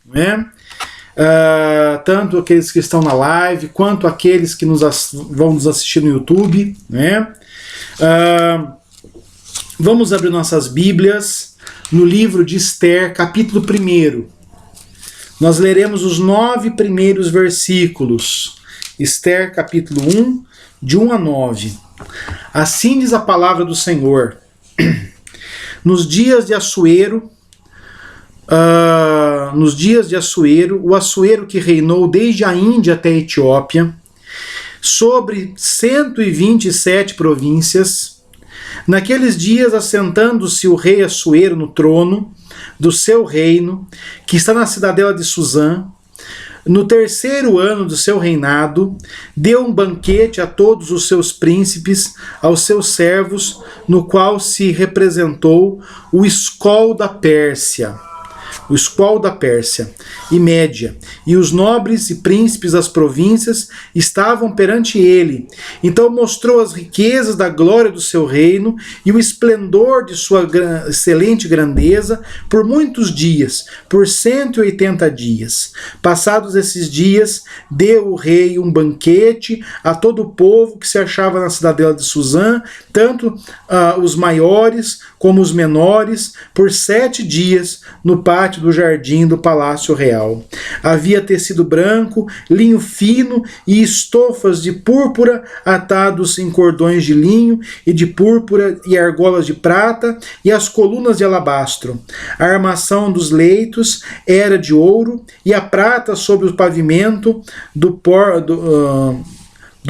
né? Tanto aqueles que estão na live, quanto aqueles que vão nos assistir no YouTube, né? Vamos abrir nossas Bíblias no livro de Esther, capítulo 1. Nós leremos os 9 primeiros versículos. Esther, capítulo 1, de 1 a 9. Assim diz a palavra do Senhor. Nos dias de Assuero, o Assuero que reinou desde a Índia até a Etiópia, sobre 127 províncias, naqueles dias, assentando-se o rei Assuero no trono do seu reino, que está na cidadela de Suzã, no 3º ano do seu reinado, deu um banquete a todos os seus príncipes, aos seus servos, no qual se representou o escol da Pérsia, e Média, e os nobres e príncipes das províncias estavam perante ele. Então mostrou as riquezas da glória do seu reino e o esplendor de sua excelente grandeza por muitos dias, por 180 dias. Passados esses dias, deu o rei um banquete a todo o povo que se achava na cidadela de Suzã, tanto os maiores como os menores, por 7 dias, no pátio do jardim do palácio real. Havia tecido branco, linho fino e estofas de púrpura atados em cordões de linho e de púrpura e argolas de prata e as colunas de alabastro. A armação dos leitos era de ouro e a prata sobre o pavimento do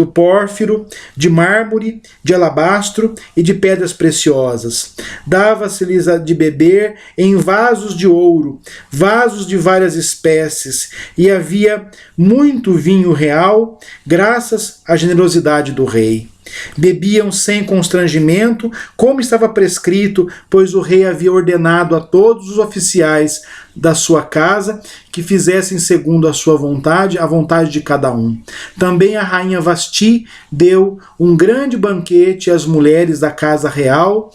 pórfiro, de mármore, de alabastro e de pedras preciosas. Dava-se-lhes de beber em vasos de ouro, vasos de várias espécies, e havia muito vinho real, graças à generosidade do rei. Bebiam sem constrangimento, como estava prescrito, pois o rei havia ordenado a todos os oficiais da sua casa que fizessem segundo a sua vontade, a vontade de cada um. Também a rainha Vasti deu um grande banquete às mulheres da casa real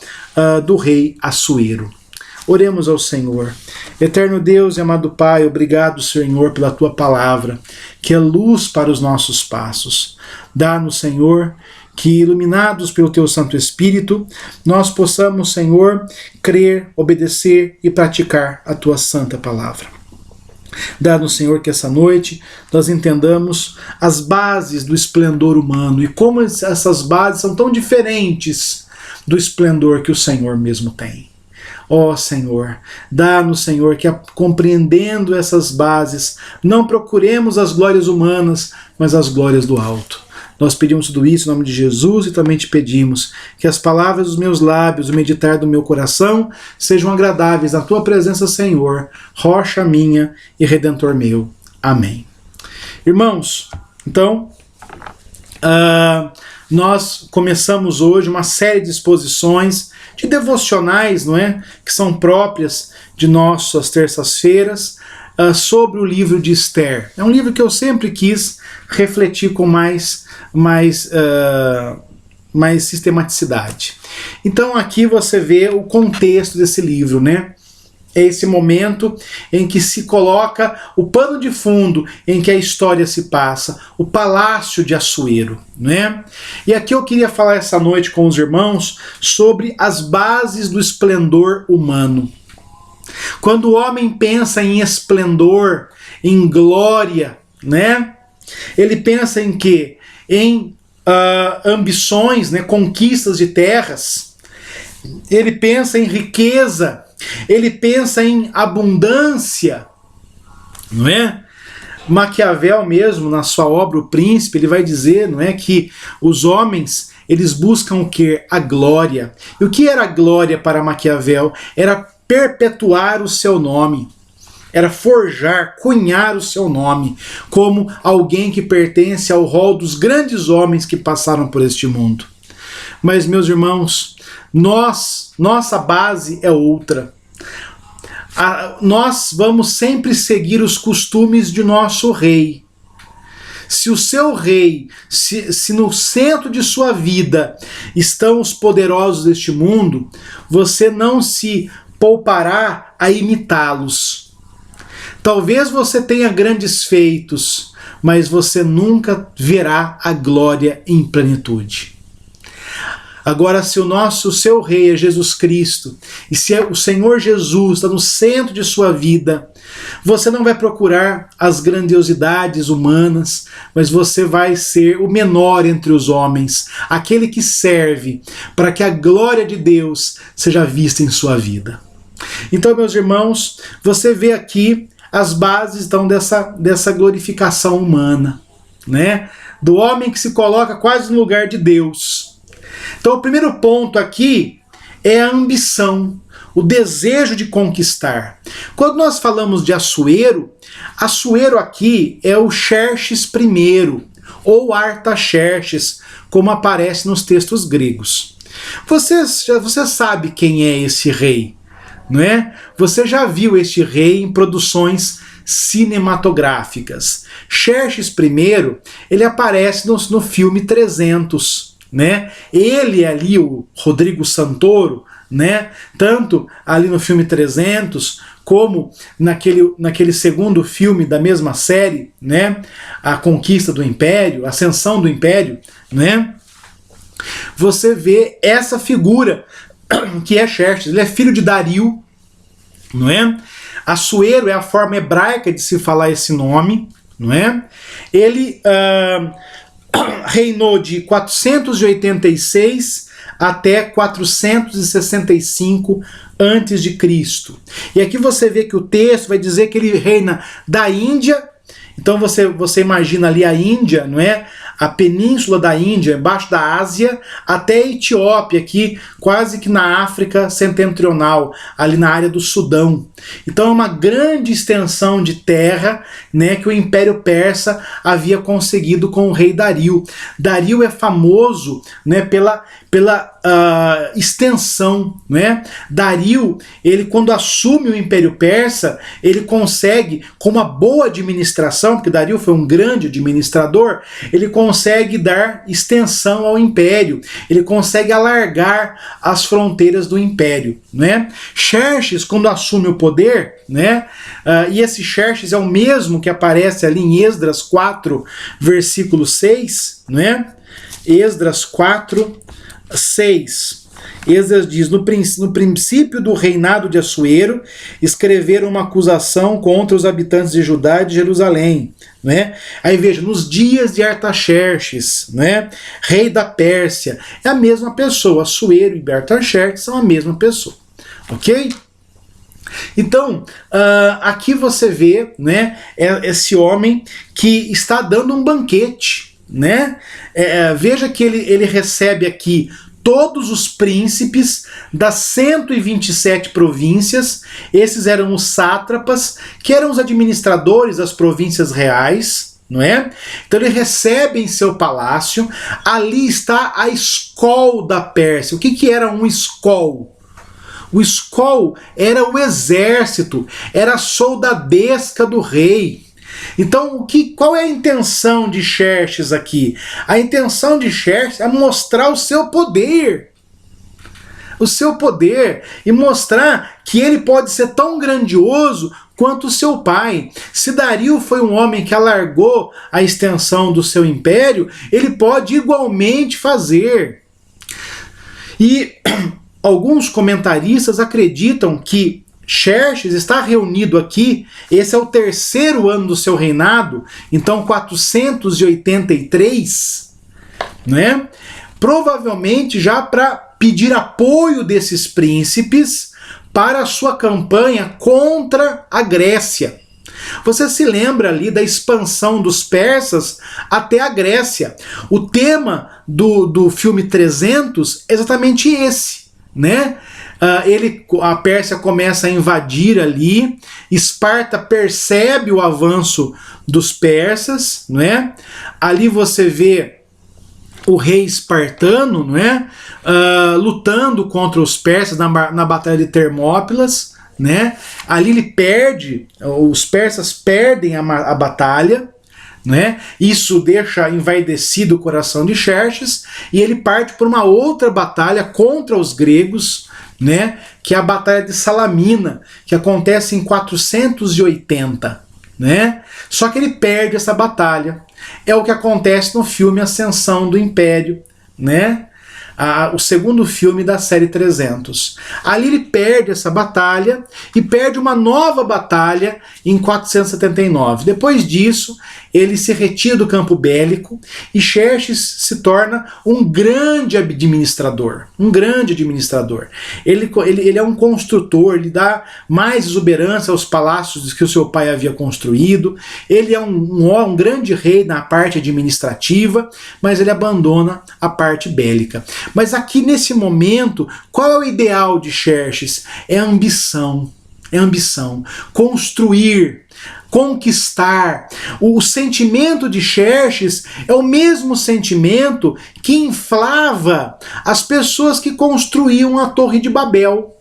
do rei Assuero. Oremos ao Senhor. Eterno Deus e amado Pai, obrigado, Senhor, pela Tua palavra, que é luz para os nossos passos. Dá-nos, Senhor, que iluminados pelo Teu Santo Espírito, nós possamos, Senhor, crer, obedecer e praticar a Tua santa palavra. Dá-nos, Senhor, que essa noite nós entendamos as bases do esplendor humano e como essas bases são tão diferentes do esplendor que o Senhor mesmo tem. Ó Senhor, dá-nos, Senhor, que compreendendo essas bases, não procuremos as glórias humanas, mas as glórias do alto. Nós pedimos tudo isso em nome de Jesus e também te pedimos que as palavras dos meus lábios, o meditar do meu coração, sejam agradáveis na Tua presença, Senhor, rocha minha e redentor meu. Amém. Irmãos, então, nós começamos hoje uma série de exposições de devocionais, não é? Que são próprias de nossas terças-feiras, sobre o livro de Esther. É um livro que eu sempre quis refletir com mais sistematicidade. Então aqui você vê o contexto desse livro, né? É esse momento em que se coloca o pano de fundo em que a história se passa, o palácio de Assuero, né? E aqui eu queria falar essa noite com os irmãos sobre as bases do esplendor humano. Quando o homem pensa em esplendor, em glória, né? Ele pensa em quê? Em ambições, né? Conquistas de terras. Ele pensa em riqueza. Ele pensa em abundância, não é? Maquiavel mesmo, na sua obra O Príncipe, ele vai dizer, não é, que os homens, eles buscam o quê? A glória. E o que era a glória para Maquiavel? Era perpetuar o seu nome. Era forjar, cunhar o seu nome como alguém que pertence ao rol dos grandes homens que passaram por este mundo. Mas, meus irmãos, nossa base é outra. Nós vamos sempre seguir os costumes de nosso rei. Se o seu rei, se no centro de sua vida estão os poderosos deste mundo, você não se poupará a imitá-los. Talvez você tenha grandes feitos, mas você nunca verá a glória em plenitude. Agora, se o seu rei é Jesus Cristo, e se o Senhor Jesus está no centro de sua vida, você não vai procurar as grandiosidades humanas, mas você vai ser o menor entre os homens, aquele que serve para que a glória de Deus seja vista em sua vida. Então, meus irmãos, você vê aqui as bases então, dessa glorificação humana, né? Do homem que se coloca quase no lugar de Deus. Então o primeiro ponto aqui é a ambição, o desejo de conquistar. Quando nós falamos de Assuero aqui é o Xerxes I, ou Artaxerxes, como aparece nos textos gregos. Você sabe quem é esse rei, não é? Você já viu este rei em produções cinematográficas. Xerxes I, ele aparece no filme 300, né? Ele ali, o Rodrigo Santoro, né? Tanto ali no filme 300 como naquele segundo filme da mesma série, né? A Conquista do Império, a Ascensão do Império, né? Você vê essa figura que é Xerxes. Ele é filho de Dario, não é? Assuero é a forma hebraica de se falar esse nome, não é? Ele reinou de 486 até 465 a.C. E aqui você vê que o texto vai dizer que ele reina da Índia. Então você imagina ali a Índia, não é? A península da Índia, embaixo da Ásia, até a Etiópia, aqui quase que na África setentrional, ali na área do Sudão. Então é uma grande extensão de terra, né, que o Império Persa havia conseguido com o rei Dario. Dario é famoso, né, pela extensão, né? Dario, ele quando assume o Império Persa, ele consegue, com uma boa administração, porque Dario foi um grande administrador, ele consegue dar extensão ao Império, ele consegue alargar as fronteiras do Império, né? Xerxes, quando assume o poder, né? E esse Xerxes é o mesmo que aparece ali em Esdras 4, versículo 6, né? Esdras 4, 6. Esdras diz: no princípio do reinado de Assuero, escreveram uma acusação contra os habitantes de Judá e de Jerusalém. Né? Aí veja, nos dias de Artaxerxes, né, rei da Pérsia, é a mesma pessoa. Assuero e Artaxerxes são a mesma pessoa. Ok? Então, aqui você vê, né, esse homem que está dando um banquete. Né? Veja que ele recebe aqui todos os príncipes das 127 províncias. Esses eram os sátrapas, que eram os administradores das províncias reais, não é? Então ele recebe em seu palácio. Ali está a escol da Pérsia. O que era um escol? O escol era o exército, era a soldadesca do rei. Então, qual é a intenção de Xerxes aqui? A intenção de Xerxes é mostrar o seu poder. O seu poder. E mostrar que ele pode ser tão grandioso quanto o seu pai. Se Dario foi um homem que alargou a extensão do seu império, ele pode igualmente fazer. E alguns comentaristas acreditam que Xerxes está reunido aqui, esse é o terceiro ano do seu reinado, então 483, né? Provavelmente já para pedir apoio desses príncipes para a sua campanha contra a Grécia. Você se lembra ali da expansão dos persas até a Grécia. O tema do filme 300 é exatamente esse, né? A Pérsia começa a invadir ali, Esparta percebe o avanço dos persas, não é? Ali você vê o rei espartano, não é? Lutando contra os persas na batalha de Termópilas, né? Ali ele perde, os persas perdem a batalha, né? Isso deixa envaidecido o coração de Xerxes e ele parte por uma outra batalha contra os gregos, né? Que é a Batalha de Salamina, que acontece em 480, né? Só que ele perde essa batalha. É o que acontece no filme Ascensão do Império, né? O segundo filme da série 300. Ali ele perde essa batalha e perde uma nova batalha em 479. Depois disso, ele se retira do campo bélico e Xerxes se torna um grande administrador. Um grande administrador. Ele é um construtor, ele dá mais exuberância aos palácios que o seu pai havia construído. Ele é um grande rei na parte administrativa, mas ele abandona a parte bélica. Mas aqui nesse momento, qual é o ideal de Xerxes? É a ambição. É a ambição. Construir, conquistar. O sentimento de Xerxes é o mesmo sentimento que inflava as pessoas que construíam a Torre de Babel,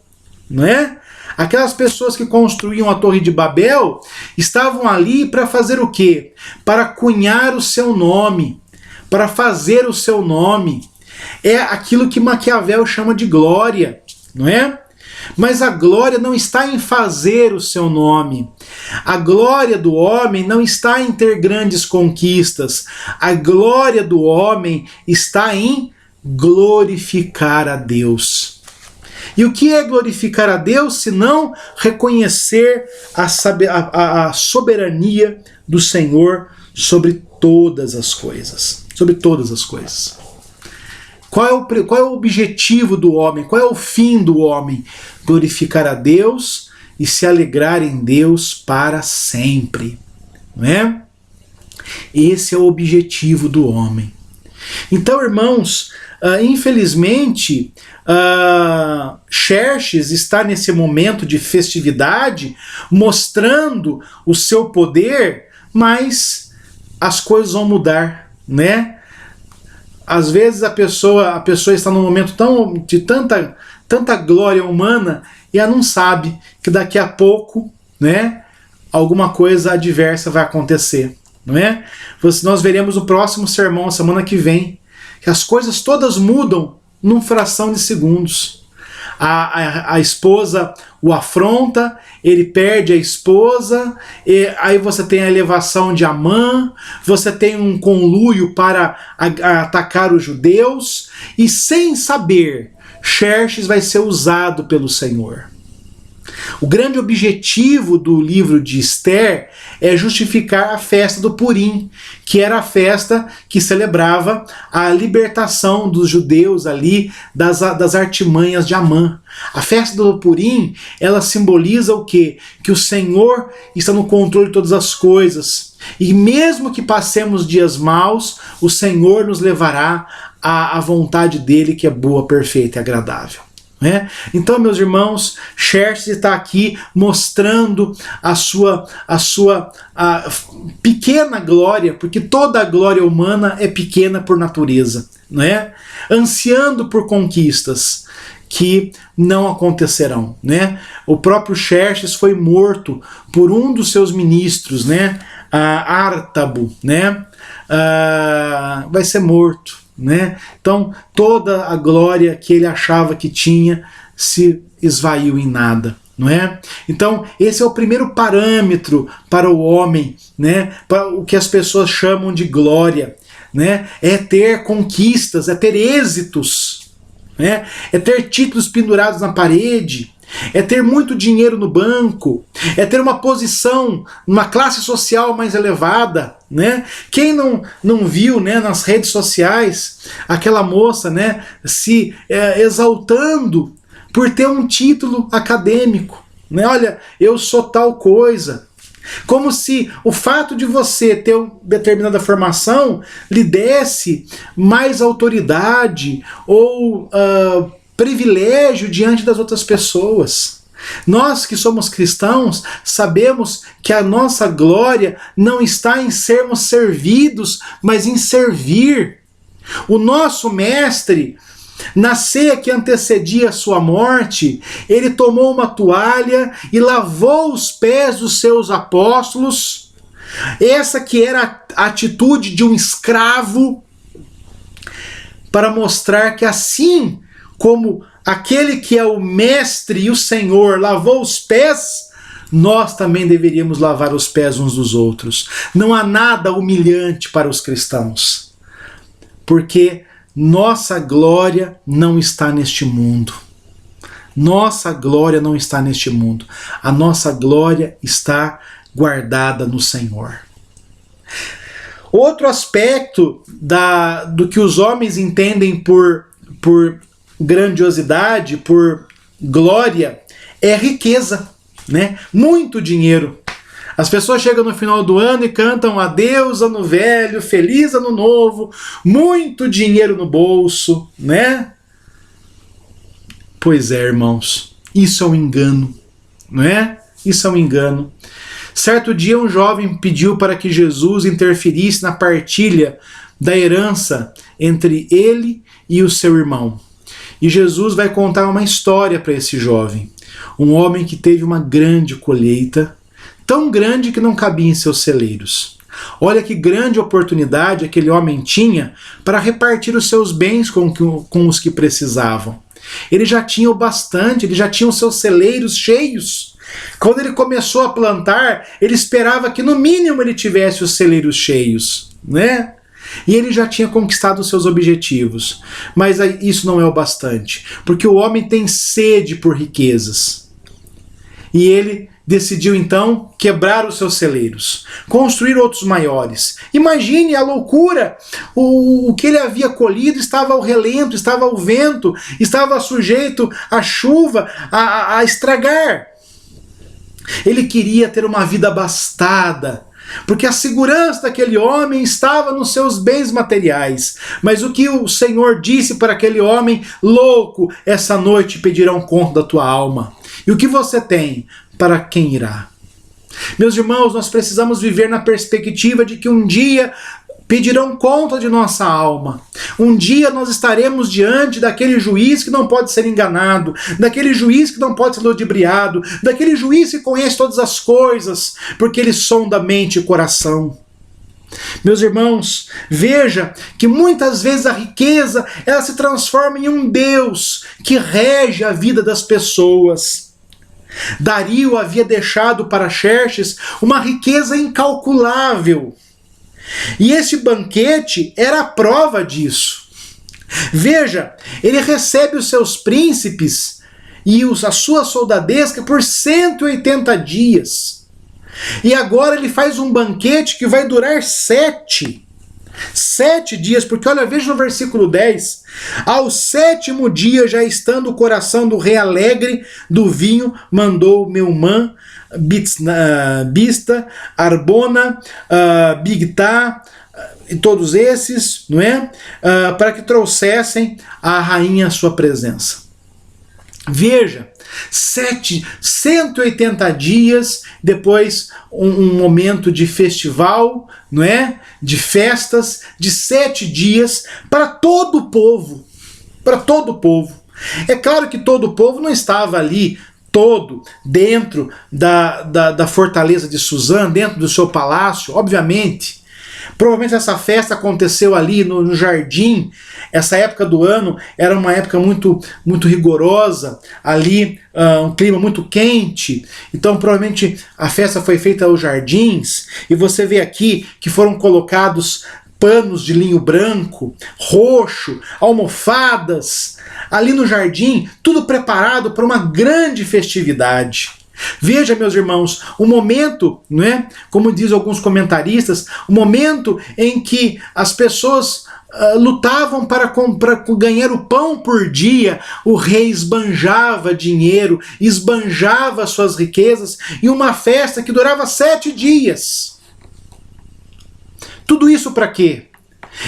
não é? Aquelas pessoas que construíam a Torre de Babel estavam ali para fazer o quê? Para cunhar o seu nome, para fazer o seu nome. É aquilo que Maquiavel chama de glória, não é? Mas a glória não está em fazer o seu nome. A glória do homem não está em ter grandes conquistas. A glória do homem está em glorificar a Deus. E o que é glorificar a Deus, senão reconhecer a soberania do Senhor sobre todas as coisas? Sobre todas as coisas. Qual é o objetivo do homem? Qual é o fim do homem? Glorificar a Deus e se alegrar em Deus para sempre. Não é? Esse é o objetivo do homem. Então, irmãos, infelizmente, Xerxes está nesse momento de festividade mostrando o seu poder, mas as coisas vão mudar, né? Às vezes a pessoa está num momento de tanta glória humana e ela não sabe que daqui a pouco, né, alguma coisa adversa vai acontecer, não é? Nós veremos no próximo sermão, semana que vem, que as coisas todas mudam numa fração de segundos. A esposa o afronta, ele perde a esposa, e aí você tem a elevação de Amã, você tem um conluio para atacar os judeus, e sem saber, Xerxes vai ser usado pelo Senhor. O grande objetivo do livro de Esther é justificar a festa do Purim, que era a festa que celebrava a libertação dos judeus ali das artimanhas de Amã. A festa do Purim, ela simboliza o quê? Que o Senhor está no controle de todas as coisas. E mesmo que passemos dias maus, o Senhor nos levará à vontade dele, que é boa, perfeita e agradável. Então, meus irmãos, Xerxes está aqui mostrando a sua pequena glória, porque toda a glória humana é pequena por natureza, não é? Ansiando por conquistas que não acontecerão, né? O próprio Xerxes foi morto por um dos seus ministros, né? Ártabo, né? Vai ser morto. Né? Então toda a glória que ele achava que tinha se esvaiu em nada, não é? Então esse é o primeiro parâmetro para o homem, né? Para o que as pessoas chamam de glória, né? É ter conquistas, é ter êxitos, né? É ter títulos pendurados na parede, é ter muito dinheiro no banco, é ter uma posição, uma classe social mais elevada, né? Quem não viu, né, nas redes sociais aquela moça, né, se exaltando por ter um título acadêmico, né? Olha, eu sou tal coisa. Como se o fato de você ter uma determinada formação lhe desse mais autoridade ou privilégio diante das outras pessoas. Nós que somos cristãos sabemos que a nossa glória não está em sermos servidos, mas em servir. O nosso mestre, na ceia que antecedia a sua morte, ele tomou uma toalha e lavou os pés dos seus apóstolos, Essa que era a atitude de um escravo, para mostrar que assim como aquele que é o mestre e o Senhor lavou os pés, nós também deveríamos lavar os pés uns dos outros. Não há nada humilhante para os cristãos, porque nossa glória não está neste mundo. Nossa glória não está neste mundo. A nossa glória está guardada no Senhor. Outro aspecto do que os homens entendem por grandiosidade, por glória, é riqueza, né? Muito dinheiro. As pessoas chegam no final do ano e cantam adeus ano velho, feliz ano novo, muito dinheiro no bolso, né? Pois é, irmãos, isso é um engano, não é? Isso é um engano. Certo dia um jovem pediu para que Jesus interferisse na partilha da herança entre ele e o seu irmão. E Jesus vai contar uma história para esse jovem. Um homem que teve uma grande colheita, tão grande que não cabia em seus celeiros. Olha que grande oportunidade aquele homem tinha para repartir os seus bens com os que precisavam. Ele já tinha o bastante, ele já tinha os seus celeiros cheios. Quando ele começou a plantar, ele esperava que no mínimo ele tivesse os celeiros cheios, né? E ele já tinha conquistado os seus objetivos. Mas isso não é o bastante, porque o homem tem sede por riquezas. E ele decidiu então quebrar os seus celeiros, construir outros maiores. Imagine a loucura! O que ele havia colhido estava ao relento, estava ao vento, estava sujeito à chuva, a estragar. Ele queria ter uma vida abastada, porque a segurança daquele homem estava nos seus bens materiais. Mas o que o Senhor disse para aquele homem: louco, essa noite pedirão conta da tua alma. E o que você tem? Para quem irá? Meus irmãos, nós precisamos viver na perspectiva de que um dia pedirão conta de nossa alma. Um dia nós estaremos diante daquele juiz que não pode ser enganado, daquele juiz que não pode ser ludibriado, daquele juiz que conhece todas as coisas, porque ele sonda a mente e o coração. Meus irmãos, veja que muitas vezes a riqueza ela se transforma em um Deus que rege a vida das pessoas. Dario havia deixado para Xerxes uma riqueza incalculável. E esse banquete era a prova disso. Veja, ele recebe os seus príncipes e a sua soldadesca por 180 dias. E agora ele faz um banquete que vai durar 7 dias, porque olha, veja no versículo 10. Ao 7º dia, já estando o coração do rei alegre do vinho, mandou Meumã, Bista, Arbona, Bigtá, e todos esses, não é? Para que trouxessem a rainha à sua presença. Veja, 180 dias, depois um momento de festival, não é? De festas, de 7 dias, para todo o povo. Para todo o povo. É claro que todo o povo não estava ali todo dentro da fortaleza de Suzã, dentro do seu palácio, obviamente. Provavelmente essa festa aconteceu ali no jardim. Essa época do ano era uma época muito, muito rigorosa, ali um clima muito quente, então provavelmente a festa foi feita aos jardins, e você vê aqui que foram colocados panos de linho branco, roxo, almofadas, ali no jardim, tudo preparado para uma grande festividade. Veja, meus irmãos, o momento, não é? Como dizem alguns comentaristas, o momento em que as pessoas lutavam para ganhar o pão por dia, o rei esbanjava dinheiro, esbanjava suas riquezas em uma festa que durava 7 dias. Tudo isso para quê?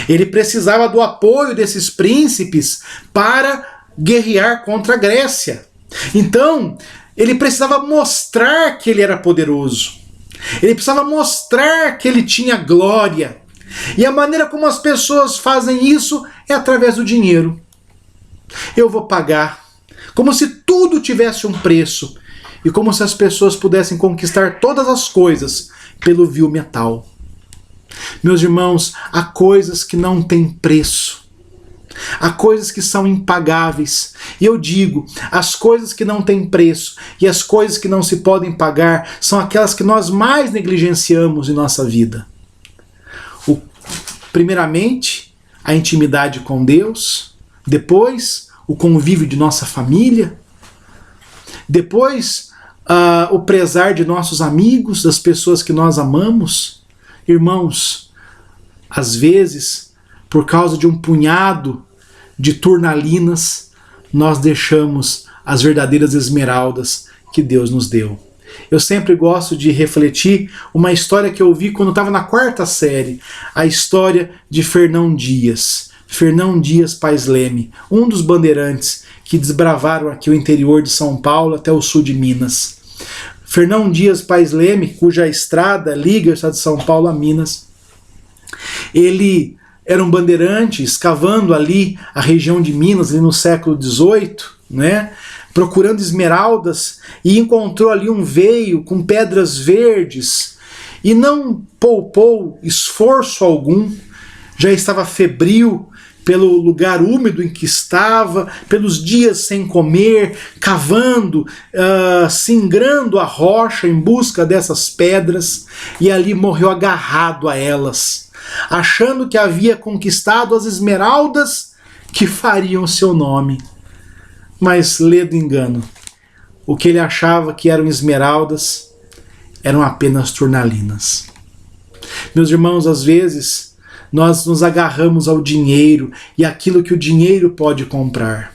Ele precisava do apoio desses príncipes para guerrear contra a Grécia. Então, ele precisava mostrar que ele era poderoso. Ele precisava mostrar que ele tinha glória. E a maneira como as pessoas fazem isso é através do dinheiro. Eu vou pagar. Como se tudo tivesse um preço. e como se as pessoas pudessem conquistar todas as coisas pelo vil metal. Meus irmãos, há coisas que não têm preço. Há coisas que são impagáveis. E eu digo, as coisas que não têm preço e as coisas que não se podem pagar são aquelas que nós mais negligenciamos em nossa vida. Primeiramente, a intimidade com Deus. Depois, o convívio de nossa família. Depois, o prezar de nossos amigos, das pessoas que nós amamos. Irmãos, às vezes, por causa de um punhado de turnalinas, nós deixamos as verdadeiras esmeraldas que Deus nos deu. Eu sempre gosto de refletir uma história que eu vi quando estava na 4ª série, a história de Fernão Dias. Fernão Dias Paes Leme, um dos bandeirantes que desbravaram aqui o interior de São Paulo até o sul de Minas. Fernão Dias Paes Leme, cuja estrada liga o estado de São Paulo a Minas, ele era um bandeirante escavando ali a região de Minas, ali no século XVIII, né? Procurando esmeraldas, e encontrou ali um veio com pedras verdes e não poupou esforço algum, já estava febril pelo lugar úmido em que estava, pelos dias sem comer, cavando, singrando a rocha em busca dessas pedras, e ali morreu agarrado a elas, achando que havia conquistado as esmeraldas que fariam seu nome. Mas ledo engano, o que ele achava que eram esmeraldas eram apenas turnalinas. Meus irmãos, às vezes nós nos agarramos ao dinheiro e aquilo que o dinheiro pode comprar.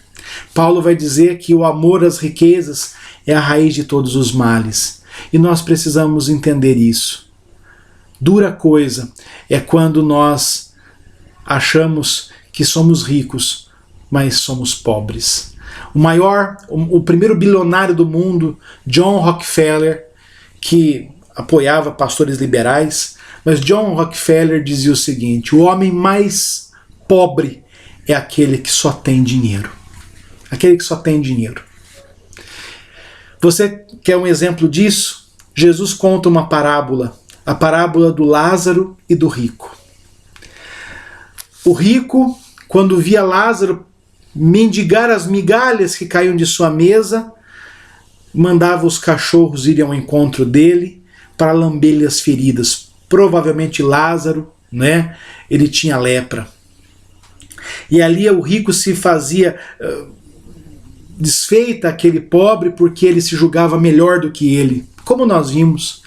Paulo vai dizer que o amor às riquezas é a raiz de todos os males, e nós precisamos entender isso. Dura coisa é quando nós achamos que somos ricos, mas somos pobres. O primeiro bilionário do mundo, John Rockefeller, que apoiava pastores liberais, mas John Rockefeller dizia o seguinte: o homem mais pobre é aquele que só tem dinheiro. Aquele que só tem dinheiro. Você quer um exemplo disso? Jesus conta uma parábola, a parábola do Lázaro e do rico. O rico, quando via Lázaro mendigar as migalhas que caíam de sua mesa, mandava os cachorros irem ao encontro dele para lamber-lhe as feridas. Provavelmente Lázaro, né, ele tinha lepra. E ali o rico se fazia desfeita aquele pobre porque ele se julgava melhor do que ele, como nós vimos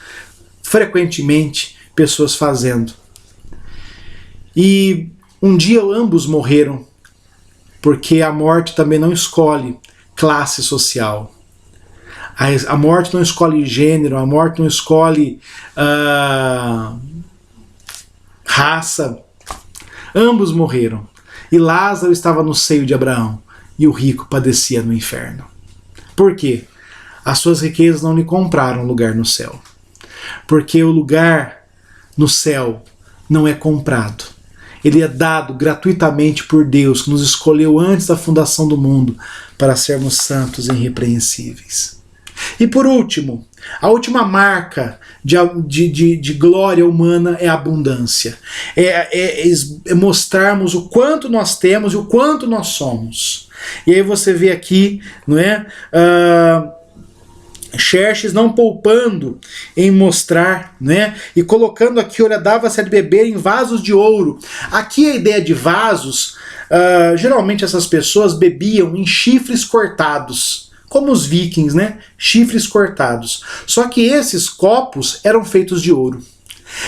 frequentemente pessoas fazendo. E um dia ambos morreram, porque a morte também não escolhe classe social. A morte não escolhe gênero, a morte não escolhe raça. Ambos morreram. E Lázaro estava no seio de Abraão, e o rico padecia no inferno. Por quê? As suas riquezas não lhe compraram lugar no céu. Porque o lugar no céu não é comprado. Ele é dado gratuitamente por Deus, que nos escolheu antes da fundação do mundo para sermos santos e irrepreensíveis. E por último, a última marca de glória humana é a abundância. É mostrarmos o quanto nós temos e o quanto nós somos. E aí você vê aqui, não é? Xerxes não poupando em mostrar, né? E colocando aqui, olha, dava-se a beber em vasos de ouro. Aqui a ideia de vasos, geralmente essas pessoas bebiam em chifres cortados, como os vikings, né? Chifres cortados. Só que esses copos eram feitos de ouro.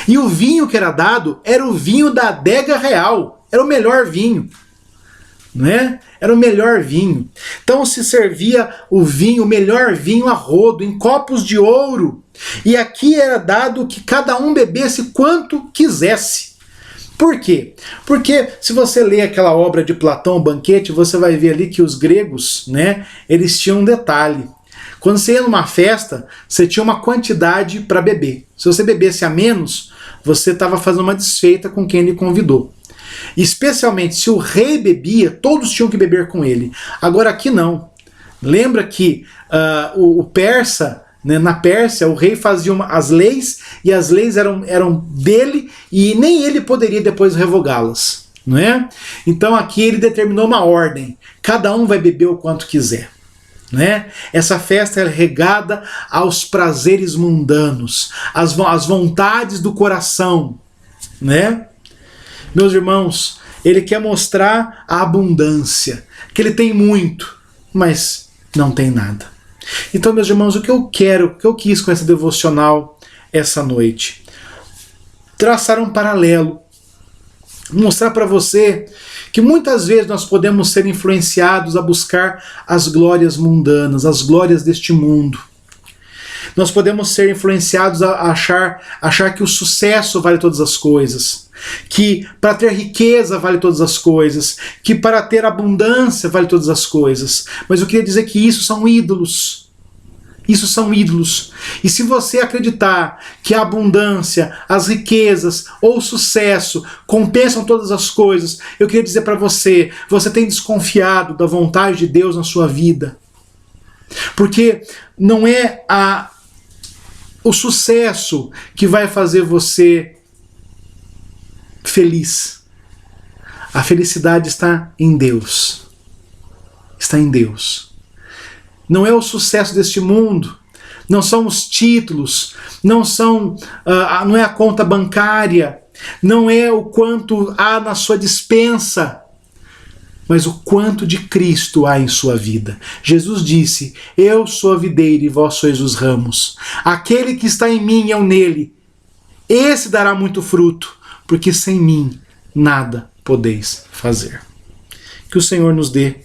E o vinho que era dado era o vinho da adega real, era o melhor vinho, né? Era o melhor vinho. Então se servia o vinho, o melhor vinho a rodo, em copos de ouro. E aqui era dado que cada um bebesse quanto quisesse. Por quê? Porque se você ler aquela obra de Platão, O Banquete, você vai ver ali que os gregos, né, eles tinham um detalhe. Quando você ia numa festa, você tinha uma quantidade para beber. Se você bebesse a menos, você estava fazendo uma desfeita com quem lhe convidou. Especialmente se o rei bebia, todos tinham que beber com ele. Agora aqui não. Lembra que o persa, né, na Pérsia, o rei fazia as leis, e as leis eram dele, e nem ele poderia depois revogá-las, não é? Então aqui ele determinou uma ordem: cada um vai beber o quanto quiser. Né? Essa festa é regada aos prazeres mundanos, às vontades do coração, né? Meus irmãos, ele quer mostrar a abundância, que ele tem muito, mas não tem nada. Então, meus irmãos, o que eu quis com essa devocional essa noite? Traçar um paralelo, mostrar para você que muitas vezes nós podemos ser influenciados a buscar as glórias mundanas, as glórias deste mundo. Nós podemos ser influenciados a achar que o sucesso vale todas as coisas, que para ter riqueza vale todas as coisas, que para ter abundância vale todas as coisas. Mas eu queria dizer que isso são ídolos. Isso são ídolos. E se você acreditar que a abundância, as riquezas ou o sucesso compensam todas as coisas, eu queria dizer para você, você tem desconfiado da vontade de Deus na sua vida. Porque não é o sucesso que vai fazer você feliz. A felicidade está em Deus. Está em Deus. Não é o sucesso deste mundo, não são os títulos, não é a conta bancária, não é o quanto há na sua despensa, mas o quanto de Cristo há em sua vida. Jesus disse: eu sou a videira e vós sois os ramos. Aquele que está em mim e eu nele, esse dará muito fruto, porque sem mim nada podeis fazer. Que o Senhor nos dê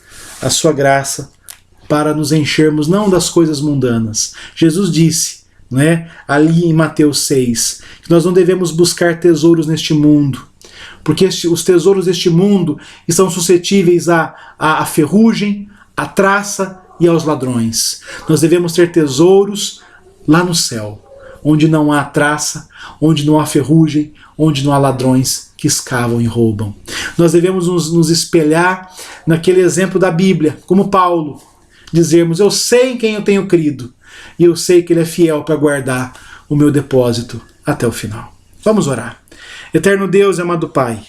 a sua graça para nos enchermos não das coisas mundanas. Jesus disse, né, ali em Mateus 6, que nós não devemos buscar tesouros neste mundo, porque os tesouros deste mundo estão suscetíveis à ferrugem, à traça e aos ladrões. Nós devemos ter tesouros lá no céu, onde não há traça, onde não há ferrugem, onde não há ladrões que escavam e roubam. Nós devemos nos espelhar naquele exemplo da Bíblia, como Paulo, dizermos: eu sei em quem eu tenho crido, e eu sei que Ele é fiel para guardar o meu depósito até o final. Vamos orar. Eterno Deus e amado Pai,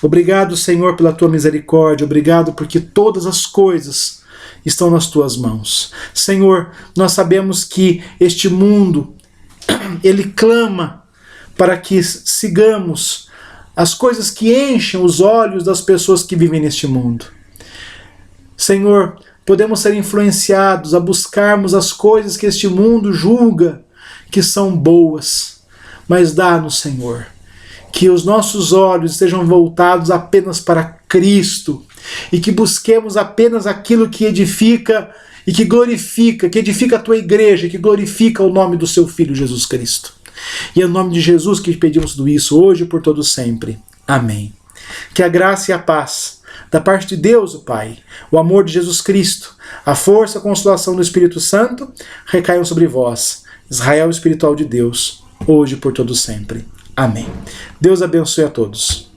obrigado, Senhor, pela Tua misericórdia, obrigado porque todas as coisas estão nas Tuas mãos. Senhor, nós sabemos que este mundo, ele clama para que sigamos as coisas que enchem os olhos das pessoas que vivem neste mundo. Senhor, podemos ser influenciados a buscarmos as coisas que este mundo julga que são boas, mas dá-nos, Senhor, que os nossos olhos estejam voltados apenas para Cristo e que busquemos apenas aquilo que edifica e que glorifica, que edifica a Tua igreja, que glorifica o nome do Seu Filho Jesus Cristo. E é no nome de Jesus que pedimos tudo isso hoje e por todo sempre. Amém. Que a graça e a paz da parte de Deus, o Pai, o amor de Jesus Cristo, a força e a consolação do Espírito Santo recaiam sobre vós, Israel espiritual de Deus, hoje e por todo sempre. Amém. Deus abençoe a todos.